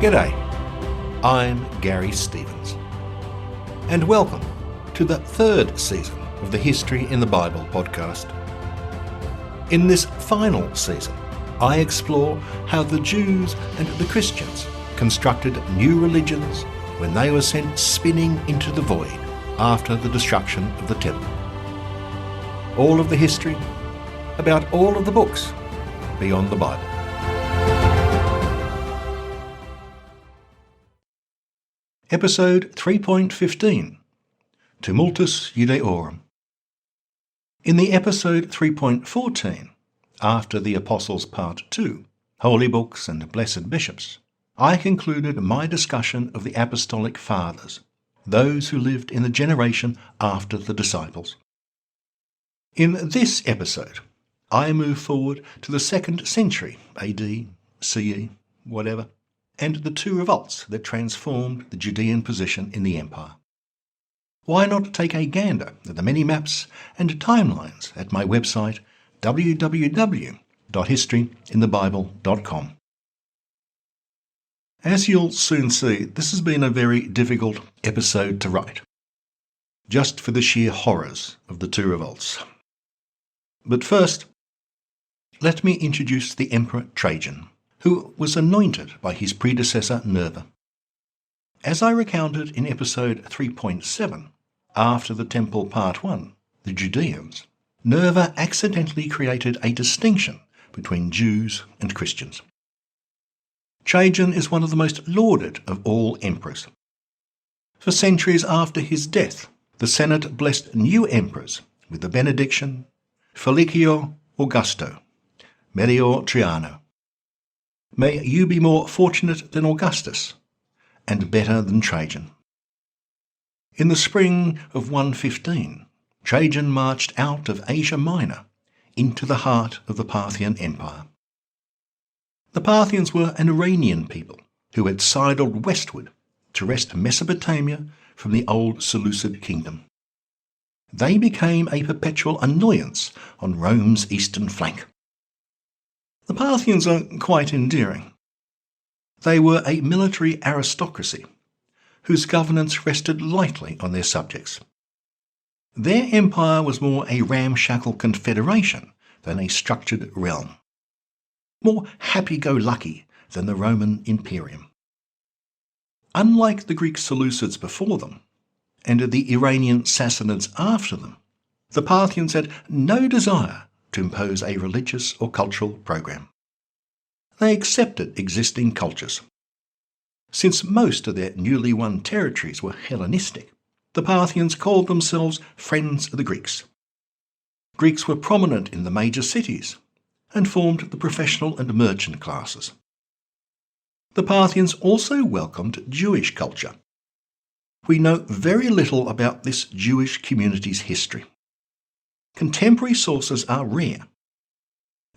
G'day, I'm Garry Stevens, and welcome to the third season of the History in the Bible podcast. In this final season, I explore how the Jews and the Christians constructed new religions when they were sent spinning into the void after the destruction of the temple. All of the history about all of the books beyond the Bible. Episode 3.15, Tumultus Iudaeorum. In the episode 3.14, after the Apostles Part 2, Holy Books and Blessed Bishops, I concluded my discussion of the Apostolic Fathers, those who lived in the generation after the disciples. In this episode, I move forward to the 2nd century AD, CE, whatever, and the two revolts that transformed the Judean position in the empire. Why not take a gander at the many maps and timelines at my website www.historyinthebible.com. As you'll soon see, this has been a very difficult episode to write, just for the sheer horrors of the two revolts. But first, let me introduce the Emperor Trajan, who was anointed by his predecessor Nerva. As I recounted in episode 3.7, after the Temple Part 1, the Judeans, Nerva accidentally created a distinction between Jews and Christians. Trajan is one of the most lauded of all emperors. For centuries after his death, the Senate blessed new emperors with the benediction Felicio Augusto, Melior Triano. May you be more fortunate than Augustus, and better than Trajan. In the spring of 115, Trajan marched out of Asia Minor into the heart of the Parthian Empire. The Parthians were an Iranian people who had sidled westward to wrest Mesopotamia from the old Seleucid kingdom. They became a perpetual annoyance on Rome's eastern flank. The Parthians are quite endearing. They were a military aristocracy whose governance rested lightly on their subjects. Their empire was more a ramshackle confederation than a structured realm, more happy-go-lucky than the Roman Imperium. Unlike the Greek Seleucids before them, and the Iranian Sassanids after them, the Parthians had no desire to impose a religious or cultural program. They accepted existing cultures. Since most of their newly won territories were Hellenistic, the Parthians called themselves Friends of the Greeks. Greeks were prominent in the major cities and formed the professional and merchant classes. The Parthians also welcomed Jewish culture. We know very little about this Jewish community's history. Contemporary sources are rare.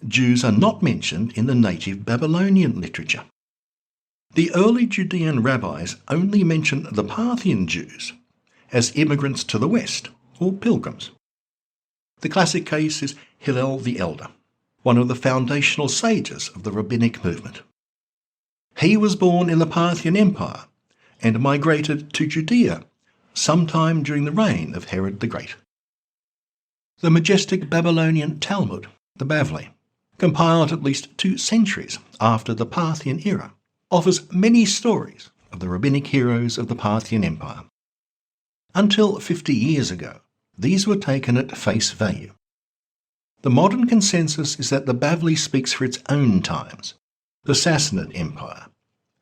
Jews are not mentioned in the native Babylonian literature. The early Judean rabbis only mention the Parthian Jews as immigrants to the west, or pilgrims. The classic case is Hillel the Elder, one of the foundational sages of the rabbinic movement. He was born in the Parthian Empire and migrated to Judea sometime during the reign of Herod the Great. The majestic Babylonian Talmud, the Bavli, compiled at least 2 centuries after the Parthian era, offers many stories of the rabbinic heroes of the Parthian Empire. Until 50 years ago, these were taken at face value. The modern consensus is that the Bavli speaks for its own times, the Sassanid Empire,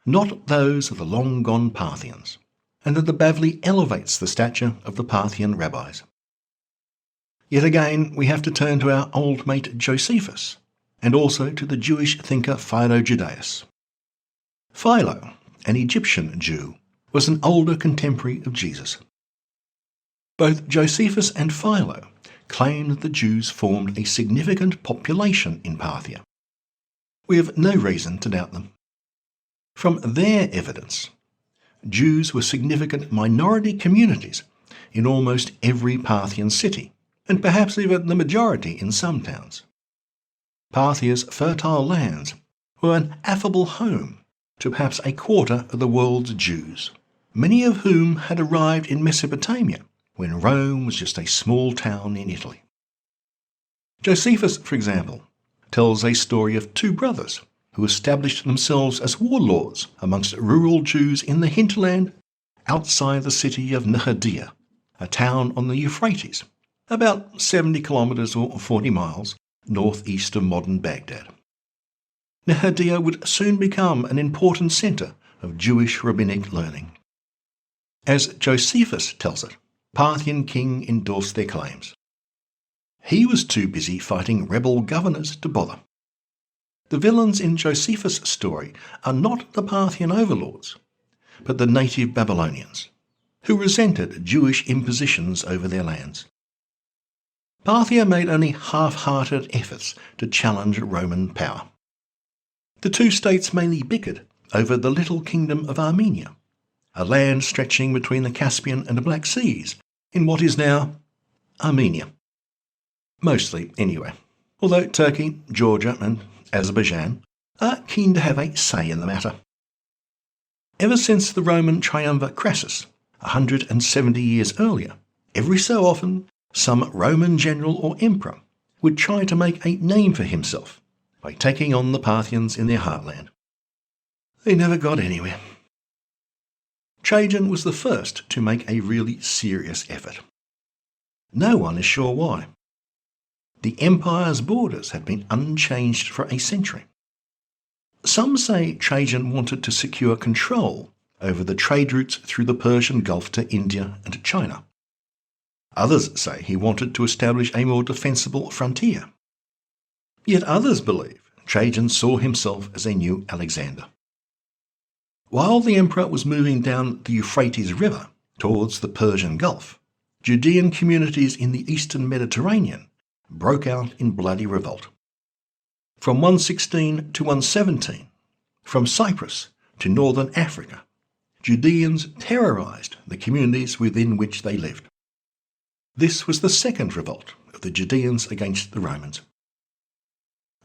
not those of the long-gone Parthians, and that the Bavli elevates the stature of the Parthian rabbis. Yet again, we have to turn to our old mate Josephus, and also to the Jewish thinker Philo Judaeus. Philo, an Egyptian Jew, was an older contemporary of Jesus. Both Josephus and Philo claim that the Jews formed a significant population in Parthia. We have no reason to doubt them. From their evidence, Jews were significant minority communities in almost every Parthian city, and perhaps even the majority in some towns. Parthia's fertile lands were an affable home to perhaps a quarter of the world's Jews, many of whom had arrived in Mesopotamia when Rome was just a small town in Italy. Josephus, for example, tells a story of two brothers who established themselves as warlords amongst rural Jews in the hinterland outside the city of Nehedea, a town on the Euphrates, about 70 kilometres or 40 miles northeast of modern Baghdad. Nehedea would soon become an important centre of Jewish rabbinic learning. As Josephus tells it, Parthian king endorsed their claims. He was too busy fighting rebel governors to bother. The villains in Josephus' story are not the Parthian overlords, but the native Babylonians, who resented Jewish impositions over their lands. Parthia made only half-hearted efforts to challenge Roman power. The two states mainly bickered over the little kingdom of Armenia, a land stretching between the Caspian and the Black Seas in what is now Armenia. Mostly, anyway, although Turkey, Georgia and Azerbaijan are keen to have a say in the matter. Ever since the Roman triumvir Crassus, 170 years earlier, every so often some Roman general or emperor would try to make a name for himself by taking on the Parthians in their heartland. They never got anywhere. Trajan was the first to make a really serious effort. No one is sure why. The empire's borders had been unchanged for a century. Some say Trajan wanted to secure control over the trade routes through the Persian Gulf to India and China. Others say he wanted to establish a more defensible frontier. Yet others believe Trajan saw himself as a new Alexander. While the emperor was moving down the Euphrates River towards the Persian Gulf, Judean communities in the eastern Mediterranean broke out in bloody revolt. From 116 to 117, from Cyprus to northern Africa, Judeans terrorised the communities within which they lived. This was the second revolt of the Judeans against the Romans.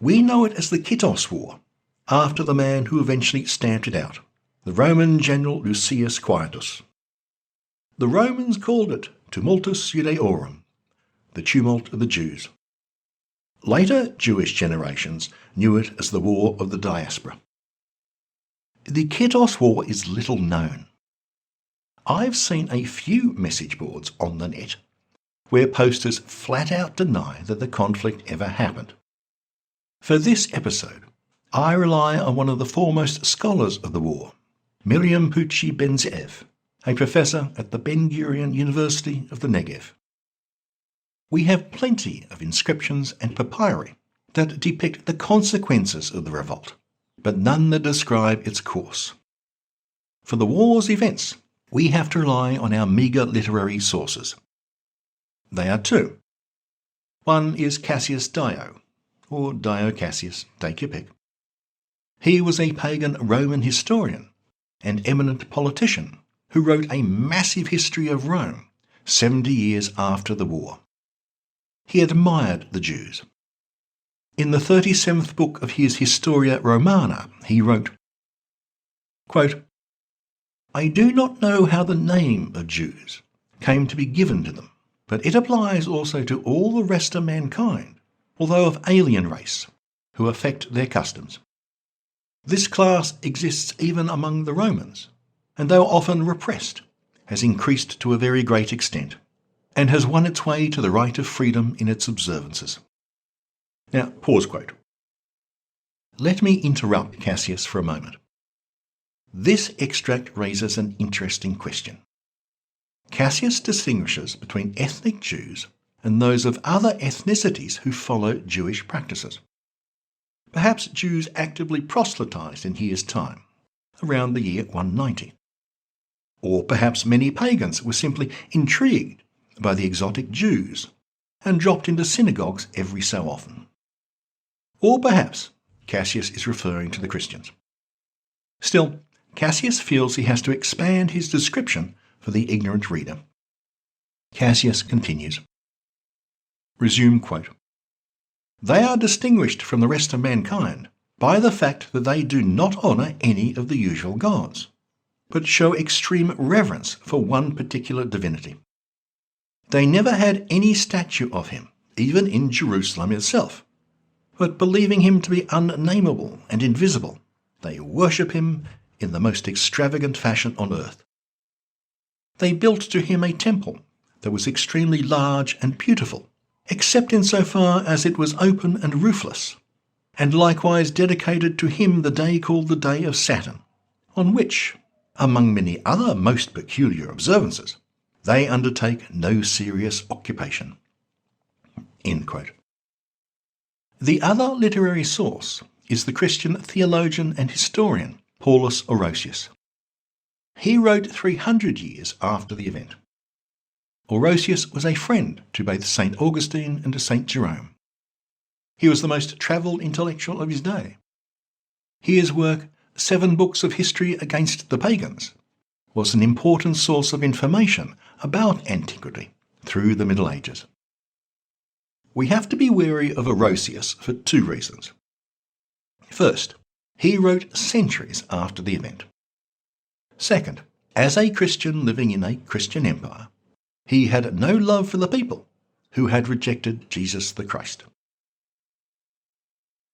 We know it as the Kittos War, after the man who eventually stamped it out, the Roman general Lucius Quietus. The Romans called it Tumultus Iudaeorum, the tumult of the Jews. Later Jewish generations knew it as the War of the Diaspora. The Kittos War is little known. I've seen a few message boards on the net where posters flat out deny that the conflict ever happened. For this episode, I rely on one of the foremost scholars of the war, Miriam Pucci Ben-Zeev, a professor at the Ben-Gurion University of the Negev. We have plenty of inscriptions and papyri that depict the consequences of the revolt, but none that describe its course. For the war's events, we have to rely on our meagre literary sources. They are two. One is Cassius Dio, or Dio Cassius, take your pick. He was a pagan Roman historian and eminent politician who wrote a massive history of Rome 70 years after the war. He admired the Jews. In the 37th book of his Historia Romana, he wrote, quote, "I do not know how the name of Jews came to be given to them, but it applies also to all the rest of mankind, although of alien race, who affect their customs. This class exists even among the Romans, and though often repressed, has increased to a very great extent, and has won its way to the right of freedom in its observances." Now, pause quote. Let me interrupt Cassius for a moment. This extract raises an interesting question. Cassius distinguishes between ethnic Jews and those of other ethnicities who follow Jewish practices. Perhaps Jews actively proselytized in his time, around the year 190. Or perhaps many pagans were simply intrigued by the exotic Jews and dropped into synagogues every so often. Or perhaps Cassius is referring to the Christians. Still, Cassius feels he has to expand his description for the ignorant reader. Cassius continues. Resume quote. "They are distinguished from the rest of mankind by the fact that they do not honour any of the usual gods, but show extreme reverence for one particular divinity. They never had any statue of him, even in Jerusalem itself, but believing him to be unnameable and invisible, they worship him in the most extravagant fashion on earth. They built to him a temple that was extremely large and beautiful, except insofar as it was open and roofless, and likewise dedicated to him the day called the Day of Saturn, on which, among many other most peculiar observances, they undertake no serious occupation." End quote. The other literary source is the Christian theologian and historian Paulus Orosius. He wrote 300 years after the event. Orosius was a friend to both St. Augustine and to St. Jerome. He was the most travelled intellectual of his day. His work, 7 Books of History Against the Pagans, was an important source of information about antiquity through the Middle Ages. We have to be wary of Orosius for 2 reasons. First, he wrote centuries after the event. Second, as a Christian living in a Christian empire, he had no love for the people who had rejected Jesus the Christ.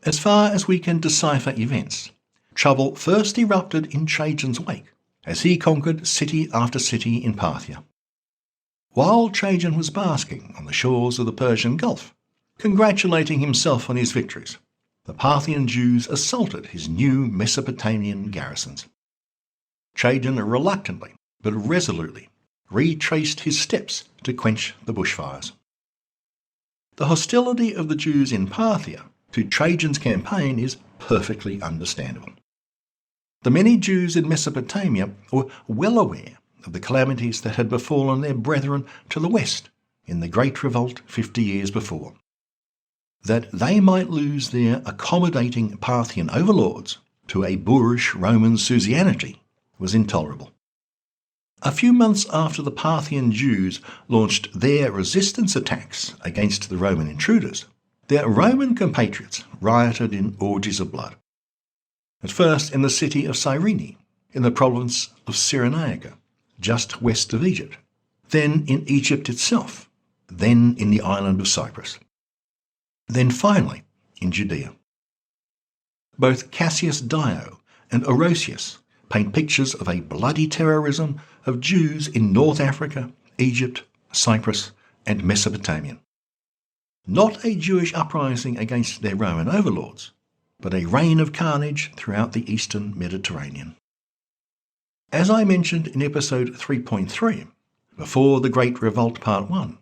As far as we can decipher events, trouble first erupted in Trajan's wake, as he conquered city after city in Parthia. While Trajan was basking on the shores of the Persian Gulf, congratulating himself on his victories, the Parthian Jews assaulted his new Mesopotamian garrisons. Trajan reluctantly but resolutely retraced his steps to quench the bushfires. The hostility of the Jews in Parthia to Trajan's campaign is perfectly understandable. The many Jews in Mesopotamia were well aware of the calamities that had befallen their brethren to the west in the Great Revolt 50 years before. That they might lose their accommodating Parthian overlords to a boorish Roman suzerainty was intolerable. A few months after the Parthian Jews launched their resistance attacks against the Roman intruders, their Roman compatriots rioted in orgies of blood. At first in the city of Cyrene, in the province of Cyrenaica, just west of Egypt, then in Egypt itself, then in the island of Cyprus, then finally in Judea. Both Cassius Dio and Orosius paint pictures of a bloody terrorism of Jews in North Africa, Egypt, Cyprus, and Mesopotamia. Not a Jewish uprising against their Roman overlords, but a reign of carnage throughout the eastern Mediterranean. As I mentioned in episode 3.3, before the Great Revolt Part 1,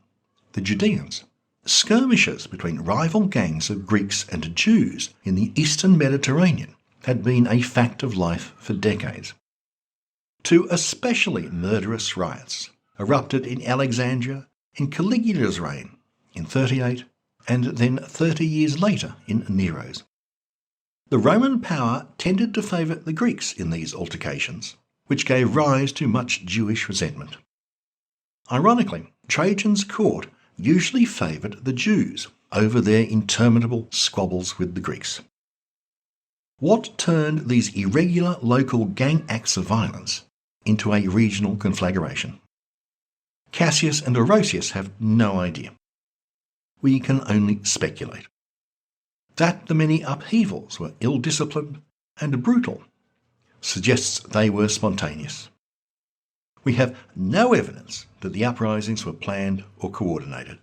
the Judeans, skirmishes between rival gangs of Greeks and Jews in the eastern Mediterranean had been a fact of life for decades. 2 especially murderous riots erupted in Alexandria in Caligula's reign in 38 and then 30 years later in Nero's. The Roman power tended to favour the Greeks in these altercations, which gave rise to much Jewish resentment. Ironically, Trajan's court usually favoured the Jews over their interminable squabbles with the Greeks. What turned these irregular local gang acts of violence into a regional conflagration? Cassius and Orosius have no idea. We can only speculate. That the many upheavals were ill-disciplined and brutal suggests they were spontaneous. We have no evidence that the uprisings were planned or coordinated.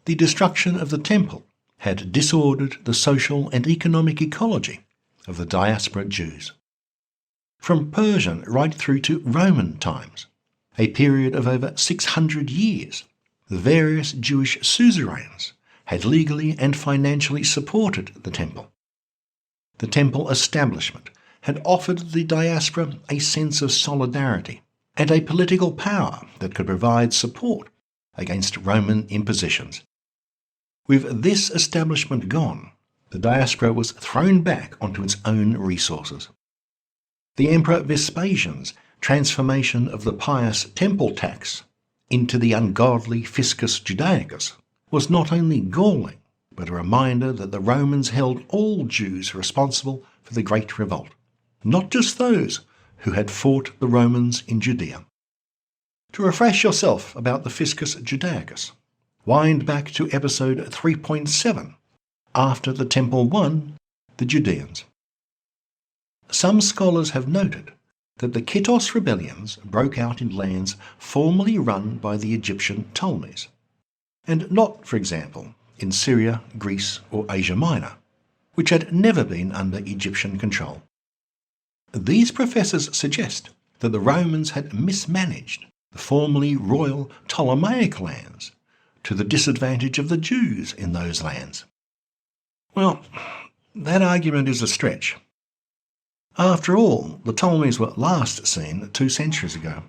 The destruction of the temple had disordered the social and economic ecology of the diaspora Jews. From Persian right through to Roman times, a period of over 600 years, the various Jewish suzerains had legally and financially supported the temple. The temple establishment had offered the diaspora a sense of solidarity and a political power that could provide support against Roman impositions. With this establishment gone, the diaspora was thrown back onto its own resources. The Emperor Vespasian's transformation of the pious temple tax into the ungodly fiscus Judaicus was not only galling, but a reminder that the Romans held all Jews responsible for the Great Revolt, not just those who had fought the Romans in Judea. To refresh yourself about the Fiscus Judaicus, wind back to episode 3.7, after the Temple won the Judeans. Some scholars have noted that the Kittos rebellions broke out in lands formerly run by the Egyptian Ptolemies, and not, for example, in Syria, Greece or Asia Minor, which had never been under Egyptian control. These professors suggest that the Romans had mismanaged the formerly royal Ptolemaic lands to the disadvantage of the Jews in those lands. Well, that argument is a stretch. After all, the Ptolemies were last seen 2 centuries ago.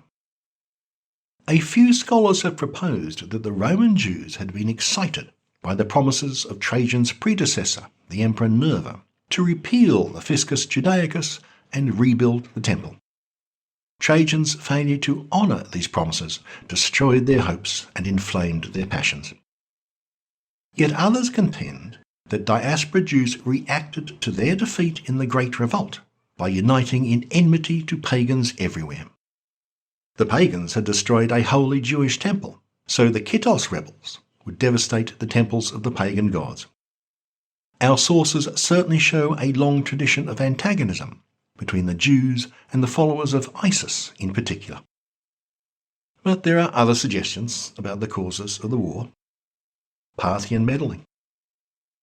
A few scholars have proposed that the Roman Jews had been excited by the promises of Trajan's predecessor, the Emperor Nerva, to repeal the Fiscus Judaicus and rebuild the temple. Trajan's failure to honour these promises destroyed their hopes and inflamed their passions. Yet others contend that diaspora Jews reacted to their defeat in the Great Revolt by uniting in enmity to pagans everywhere. The pagans had destroyed a holy Jewish temple, so the Kittos rebels would devastate the temples of the pagan gods. Our sources certainly show a long tradition of antagonism between the Jews and the followers of Isis in particular. But there are other suggestions about the causes of the war. Parthian meddling,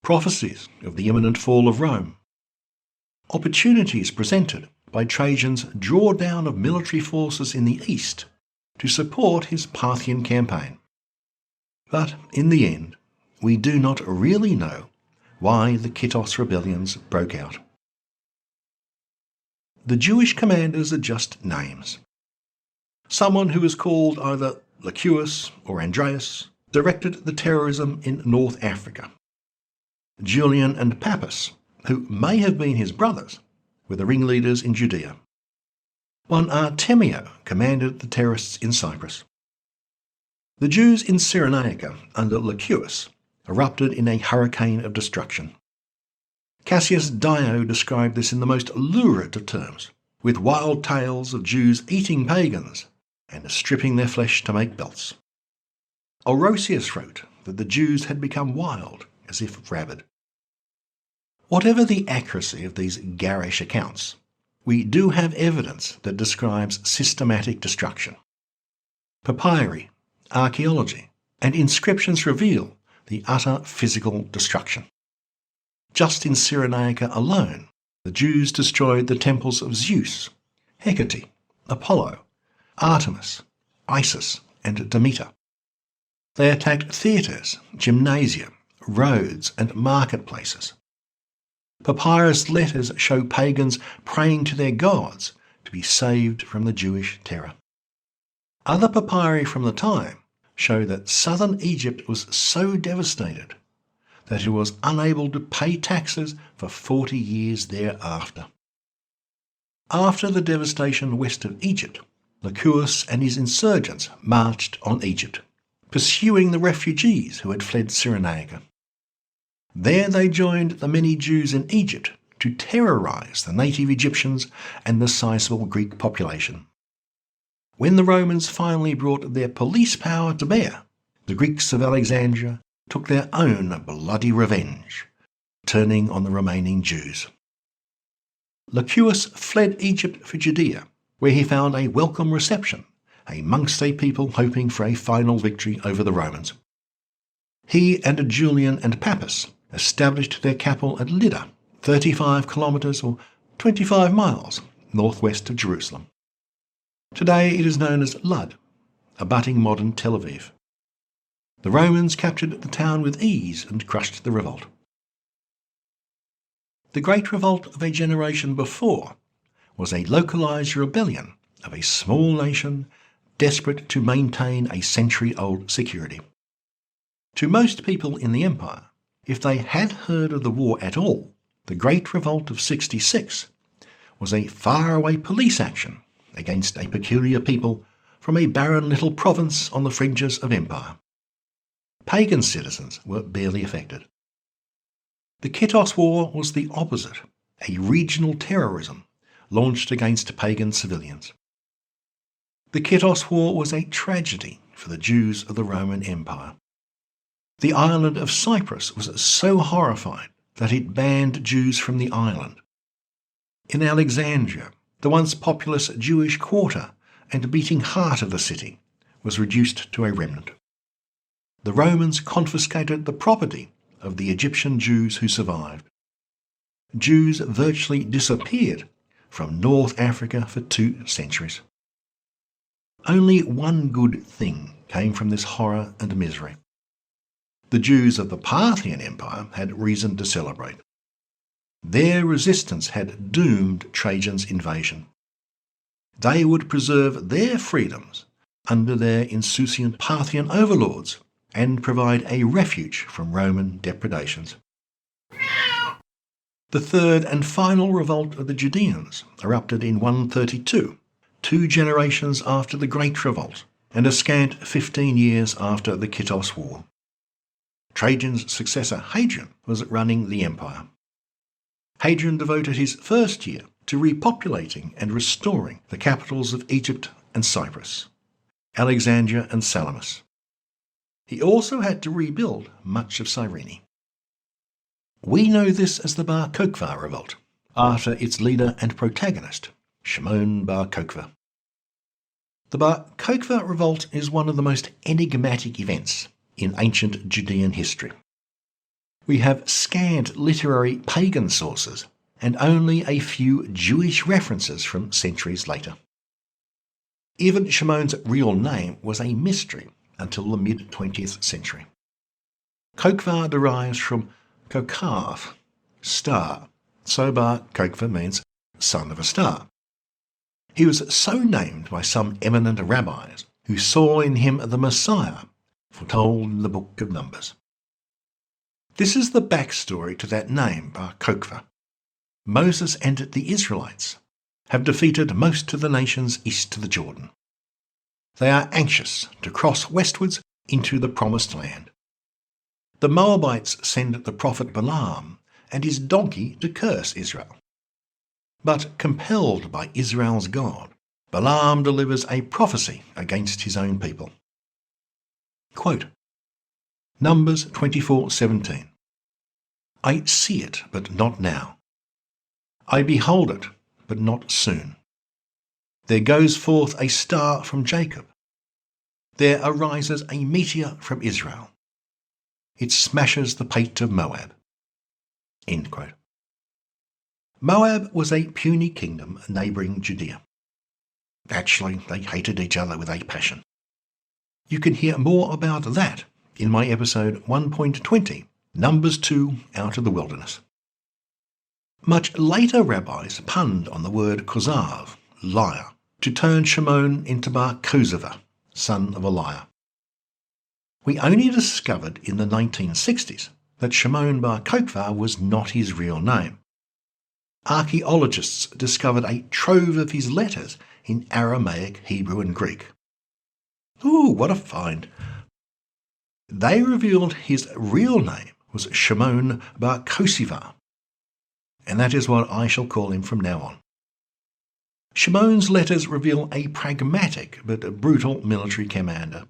prophecies of the imminent fall of Rome, opportunities presented by Trajan's drawdown of military forces in the east to support his Parthian campaign. But in the end, we do not really know why the Kittos rebellions broke out. The Jewish commanders are just names. Someone who is called either Licurgus or Andreas directed the terrorism in North Africa. Julian and Pappus, who may have been his brothers, were the ringleaders in Judea. One Artemio commanded the terrorists in Cyprus. The Jews in Cyrenaica under Licurgus erupted in a hurricane of destruction. Cassius Dio described this in the most lurid of terms, with wild tales of Jews eating pagans and stripping their flesh to make belts. Orosius wrote that the Jews had become wild, as if rabid. Whatever the accuracy of these garish accounts, we do have evidence that describes systematic destruction. Papyri, archaeology, and inscriptions reveal the utter physical destruction. Just in Cyrenaica alone, the Jews destroyed the temples of Zeus, Hecate, Apollo, Artemis, Isis, and Demeter. They attacked theatres, gymnasia, roads, and marketplaces. Papyrus letters show pagans praying to their gods to be saved from the Jewish terror. Other papyri from the time show that southern Egypt was so devastated that it was unable to pay taxes for 40 years thereafter. After the devastation west of Egypt, Licurgus and his insurgents marched on Egypt, pursuing the refugees who had fled Cyrenaica. There they joined the many Jews in Egypt to terrorise the native Egyptians and the sizable Greek population. When the Romans finally brought their police power to bear, the Greeks of Alexandria took their own bloody revenge, turning on the remaining Jews. Licurgus fled Egypt for Judea, where he found a welcome reception amongst a people hoping for a final victory over the Romans. He and Julian and Pappus established their capital at Lydda, 35 kilometres or 25 miles northwest of Jerusalem. Today it is known as Lud, abutting modern Tel Aviv. The Romans captured the town with ease and crushed the revolt. The Great Revolt of a generation before was a localised rebellion of a small nation desperate to maintain a century-old security. To most people in the empire, if they had heard of the war at all, the Great Revolt of 66 was a faraway police action against a peculiar people from a barren little province on the fringes of empire. Pagan citizens were barely affected. The Kittos War was the opposite, a regional terrorism launched against pagan civilians. The Kittos War was a tragedy for the Jews of the Roman Empire. The island of Cyprus was so horrified that it banned Jews from the island. In Alexandria, the once populous Jewish quarter and beating heart of the city was reduced to a remnant. The Romans confiscated the property of the Egyptian Jews who survived. Jews virtually disappeared from North Africa for 2 centuries. Only one good thing came from this horror and misery. The Jews of the Parthian Empire had reason to celebrate. Their resistance had doomed Trajan's invasion. They would preserve their freedoms under their insouciant Parthian overlords and provide a refuge from Roman depredations. The third and final revolt of the Judeans erupted in 132, 2 generations after the Great Revolt, and a scant 15 years after the Kittos War. Trajan's successor Hadrian was running the empire. Hadrian devoted his first year to repopulating and restoring the capitals of Egypt and Cyprus, Alexandria and Salamis. He also had to rebuild much of Cyrene. We know this as the Bar Kokhba revolt, after its leader and protagonist, Shimon Bar Kokhba. The Bar Kokhba revolt is one of the most enigmatic events in ancient Judean history. We have scant literary pagan sources and only a few Jewish references from centuries later. Even Shimon's real name was a mystery until the mid-20th century. Kokhba derives from Kokav, star, so Bar Kokhba means son of a star. He was so named by some eminent rabbis who saw in him the Messiah, foretold in the Book of Numbers. This is the backstory to that name, Bar Kokhba. Moses and the Israelites have defeated most of the nations east of the Jordan. They are anxious to cross westwards into the Promised Land. The Moabites send the prophet Balaam and his donkey to curse Israel. But compelled by Israel's God, Balaam delivers a prophecy against his own people. Quote, Numbers 24:17. I see it, but not now. I behold it, but not soon. There goes forth a star from Jacob. There arises a meteor from Israel. It smashes the pate of Moab. End quote. Moab was a puny kingdom neighbouring Judea. Actually, they hated each other with a passion. You can hear more about that in my episode 1.20, Numbers 2 Out of the Wilderness. Much later rabbis punned on the word kozav, liar, to turn Shimon into Bar Kokhba, son of a liar. We only discovered in the 1960s that Shimon Bar Kokhba was not his real name. Archaeologists discovered a trove of his letters in Aramaic, Hebrew and Greek. Ooh, what a find! They revealed his real name was Shimon Bar Kokhba, and that is what I shall call him from now on. Shimon's letters reveal a pragmatic but brutal military commander.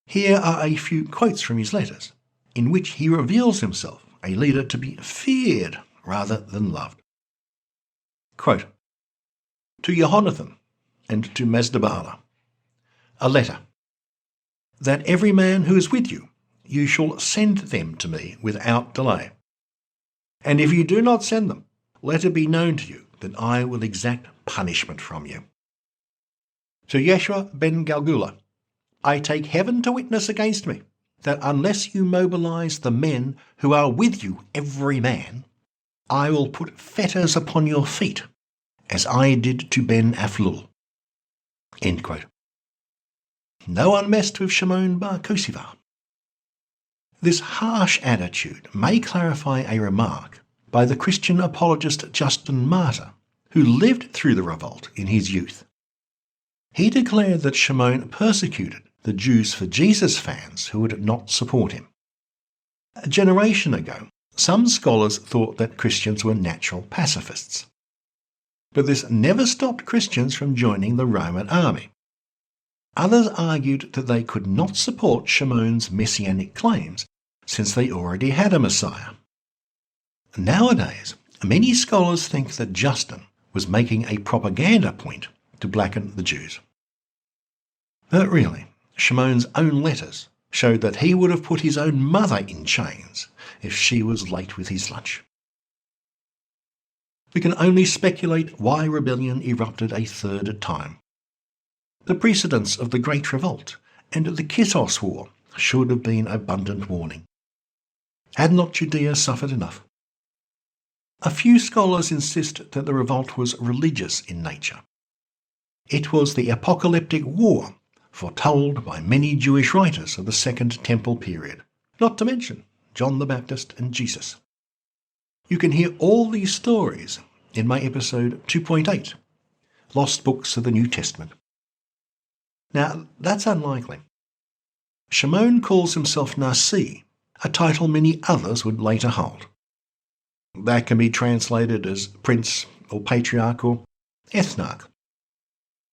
Here are a few quotes from his letters, in which he reveals himself a leader to be feared rather than loved. Quote, To Jehonathan and to Masdabala, a letter, that every man who is with you, you shall send them to me without delay. And if you do not send them, let it be known to you that I will exact punishment from you. To Yeshua ben Galgula, I take heaven to witness against me, that unless you mobilize the men who are with you, every man, I will put fetters upon your feet, as I did to Ben Aflul. End quote. No one messed with Shimon Bar Kokhba. This harsh attitude may clarify a remark by the Christian apologist Justin Martyr, who lived through the revolt in his youth. He declared that Shimon persecuted the Jews for Jesus fans who would not support him. A generation ago, Some scholars thought that Christians were natural pacifists. But this never stopped Christians from joining the Roman army. Others argued that they could not support Shimon's messianic claims, since they already had a Messiah. Nowadays, many scholars think that Justin was making a propaganda point to blacken the Jews. But really, Shimon's own letters showed that he would have put his own mother in chains if she was late with his lunch. We can only speculate why rebellion erupted a third time. The precedents of the Great Revolt and the Kittos War should have been abundant warning. Had not Judea suffered enough? A few scholars insist that the revolt was religious in nature. It was the apocalyptic war foretold by many Jewish writers of the Second Temple period, not to mention John the Baptist and Jesus. You can hear all these stories in my episode 2.8, Lost Books of the New Testament. Now, that's unlikely. Shimon calls himself Nasi, a title many others would later hold. That can be translated as prince or patriarch or ethnarch.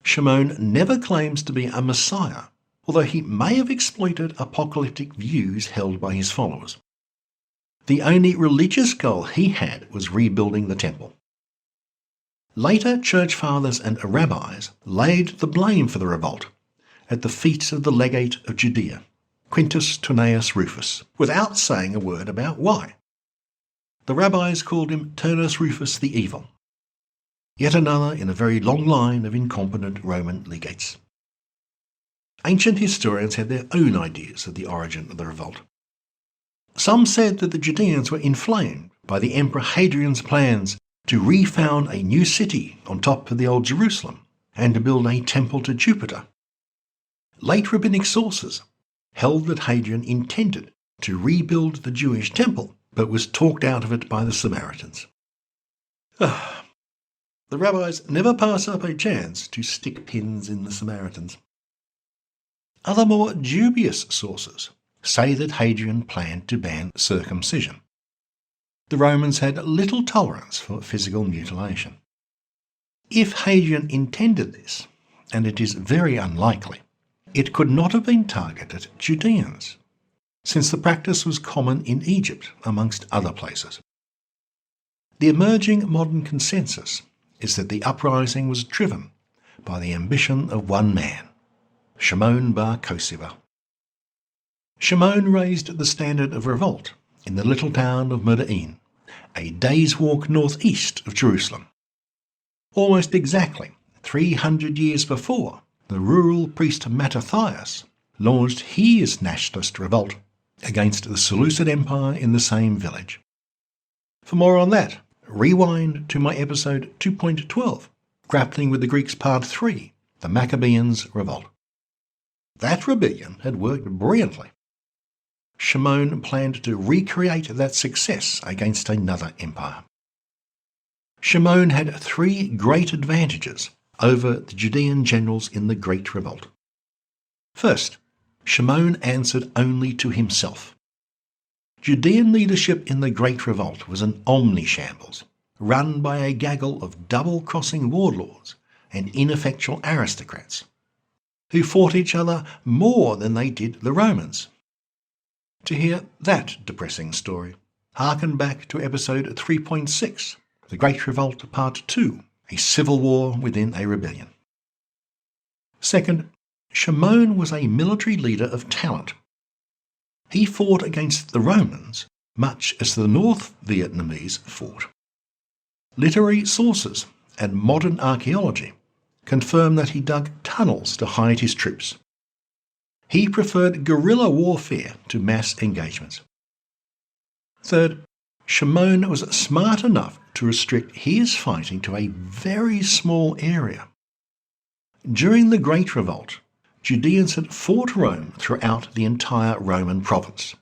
Shimon never claims to be a messiah, although he may have exploited apocalyptic views held by his followers. The only religious goal he had was rebuilding the temple. Later church fathers and rabbis laid the blame for the revolt at the feet of the legate of Judea, Quintus Turneus Rufus, without saying a word about why. The rabbis called him Turnus Rufus the Evil, yet another in a very long line of incompetent Roman legates. Ancient historians had their own ideas of the origin of the revolt. Some said that the Judeans were inflamed by the Emperor Hadrian's plans to refound a new city on top of the old Jerusalem and to build a temple to Jupiter. Late rabbinic sources held that Hadrian intended to rebuild the Jewish temple, but was talked out of it by the Samaritans. The rabbis never pass up a chance to stick pins in the Samaritans. Other more dubious sources say that Hadrian planned to ban circumcision. The Romans had little tolerance for physical mutilation. If Hadrian intended this, and it is very unlikely, it could not have been targeted at Judeans, since the practice was common in Egypt amongst other places. The emerging modern consensus is that the uprising was driven by the ambition of one man, Shimon bar Kosiva. Shimon raised the standard of revolt in the little town of Modi'in, a day's walk northeast of Jerusalem. Almost exactly 300 years before, the rural priest Mattathias launched his nationalist revolt against the Seleucid Empire in the same village. For more on that, rewind to my episode 2.12, grappling with the Greeks Part 3, the Maccabeans' Revolt. That rebellion had worked brilliantly. Shimon planned to recreate that success against another empire. Shimon had three great advantages over the Judean generals in the Great Revolt. First, Shimon answered only to himself. Judean leadership in the Great Revolt was an omni-shambles, run by a gaggle of double-crossing warlords and ineffectual aristocrats, who fought each other more than they did the Romans. To hear that depressing story, hearken back to episode 3.6, The Great Revolt Part 2, a civil war within a rebellion. Second, Shimon was a military leader of talent. He fought against the Romans much as the North Vietnamese fought. Literary sources and modern archaeology confirm that he dug tunnels to hide his troops. He preferred guerrilla warfare to mass engagements. Third, Shimon was smart enough to restrict his fighting to a very small area. During the Great Revolt, Judeans had fought Rome throughout the entire Roman province.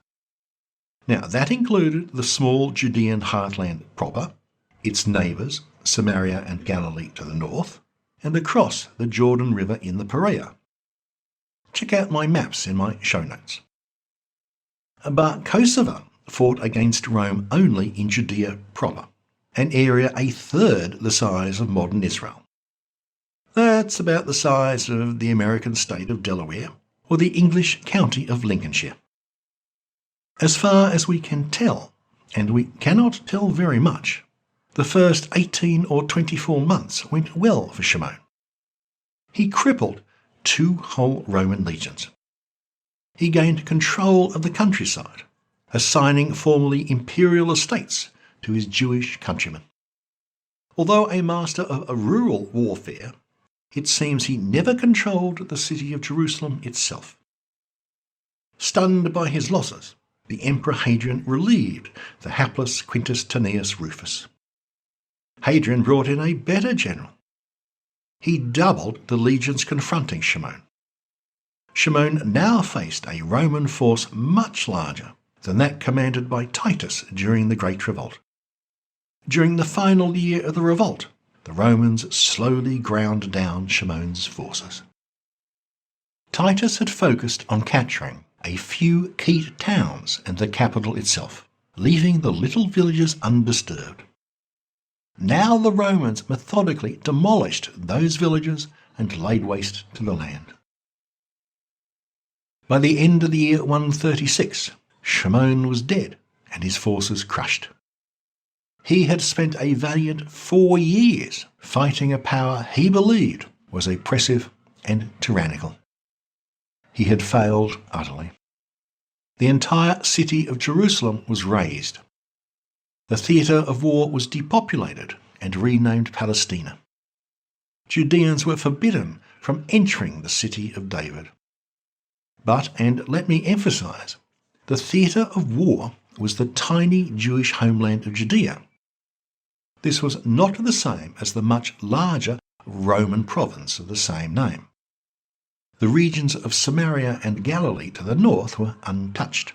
Now, that included the small Judean heartland proper, its neighbours, Samaria and Galilee to the north, and across the Jordan River in the Perea. Check out my maps in my show notes. Bar Kosiva fought against Rome only in Judea proper, an area a third the size of modern Israel. That's about the size of the American state of Delaware or the English county of Lincolnshire. As far as we can tell, and we cannot tell very much, the first 18 or 24 months went well for Shimon. He crippled 2 whole Roman legions. He gained control of the countryside, assigning formerly imperial estates to his Jewish countrymen. Although a master of a rural warfare, it seems he never controlled the city of Jerusalem itself. Stunned by his losses, the Emperor Hadrian relieved the hapless Quintus Tineius Rufus. Hadrian brought in a better general. He doubled the legions confronting Shimon. Shimon now faced a Roman force much larger than that commanded by Titus during the Great Revolt. During the final year of the revolt, the Romans slowly ground down Shimon's forces. Titus had focused on capturing a few key towns and the capital itself, leaving the little villages undisturbed. Now the Romans methodically demolished those villages and laid waste to the land. By the end of the year 136, Shimon was dead and his forces crushed. He had spent a valiant 4 years fighting a power he believed was oppressive and tyrannical. He had failed utterly. The entire city of Jerusalem was razed. The theatre of war was depopulated and renamed Palestina. Judeans were forbidden from entering the city of David. But, and let me emphasise, the theatre of war was the tiny Jewish homeland of Judea. This was not the same as the much larger Roman province of the same name. The regions of Samaria and Galilee to the north were untouched.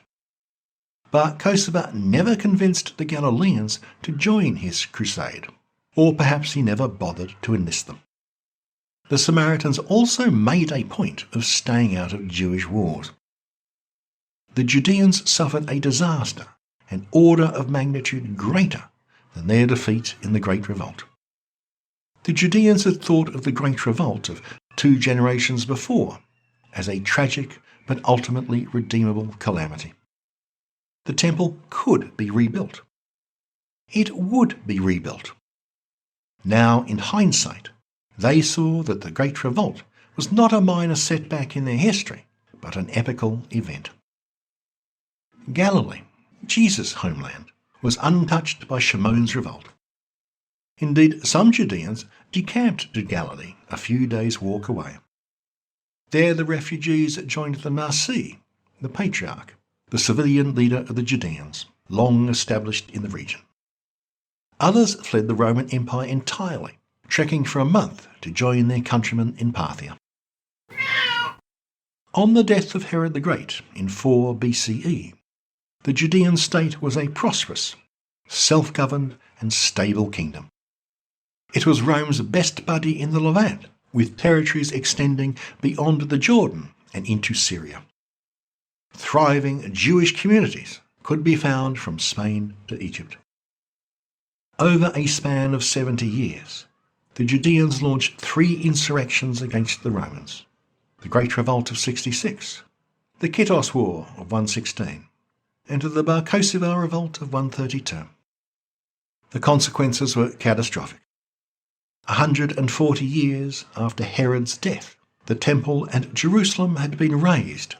Bar Kokhba never convinced the Galileans to join his crusade, or perhaps he never bothered to enlist them. The Samaritans also made a point of staying out of Jewish wars. The Judeans suffered a disaster an order of magnitude greater than their defeat in the Great Revolt. The Judeans had thought of the Great Revolt of 2 generations before as a tragic but ultimately redeemable calamity. The temple could be rebuilt. It would be rebuilt. Now, in hindsight, they saw that the Great Revolt was not a minor setback in their history, but an epical event. Galilee, Jesus' homeland, was untouched by Shimon's revolt. Indeed, some Judeans decamped to Galilee, a few days' walk away. There the refugees joined the Nasi, the patriarch, the civilian leader of the Judeans, long established in the region. Others fled the Roman Empire entirely, trekking for a month to join their countrymen in Parthia. On the death of Herod the Great in 4 BCE, the Judean state was a prosperous, self-governed and stable kingdom. It was Rome's best buddy in the Levant, with territories extending beyond the Jordan and into Syria. Thriving Jewish communities could be found from Spain to Egypt. Over a span of 70 years, the Judeans launched 3 insurrections against the Romans: the Great Revolt of 66, the Kittos War of 116, and the Bar Kokhba Revolt of 132. The consequences were catastrophic. 140 years after Herod's death, the Temple and Jerusalem had been razed,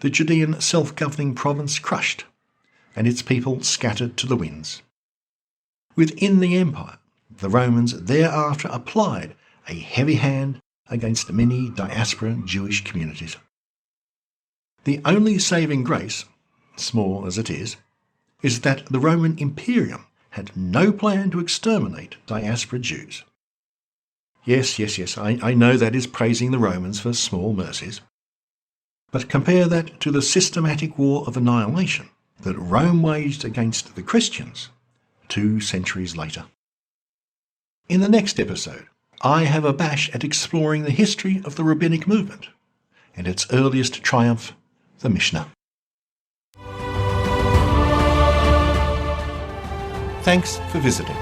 the Judean self-governing province crushed, and its people scattered to the winds. Within the empire, the Romans thereafter applied a heavy hand against many diaspora Jewish communities. The only saving grace, small as it is that the Roman Imperium had no plan to exterminate diaspora Jews. Yes, I know that is praising the Romans for small mercies. But compare that to the systematic war of annihilation that Rome waged against the Christians 2 centuries later. In the next episode, I have a bash at exploring the history of the rabbinic movement and its earliest triumph, the Mishnah. Thanks for visiting.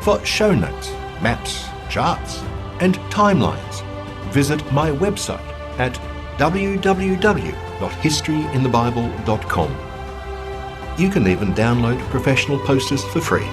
For show notes, maps, charts, and timelines, visit my website at www.historyinthebible.com. You can even download professional posters for free.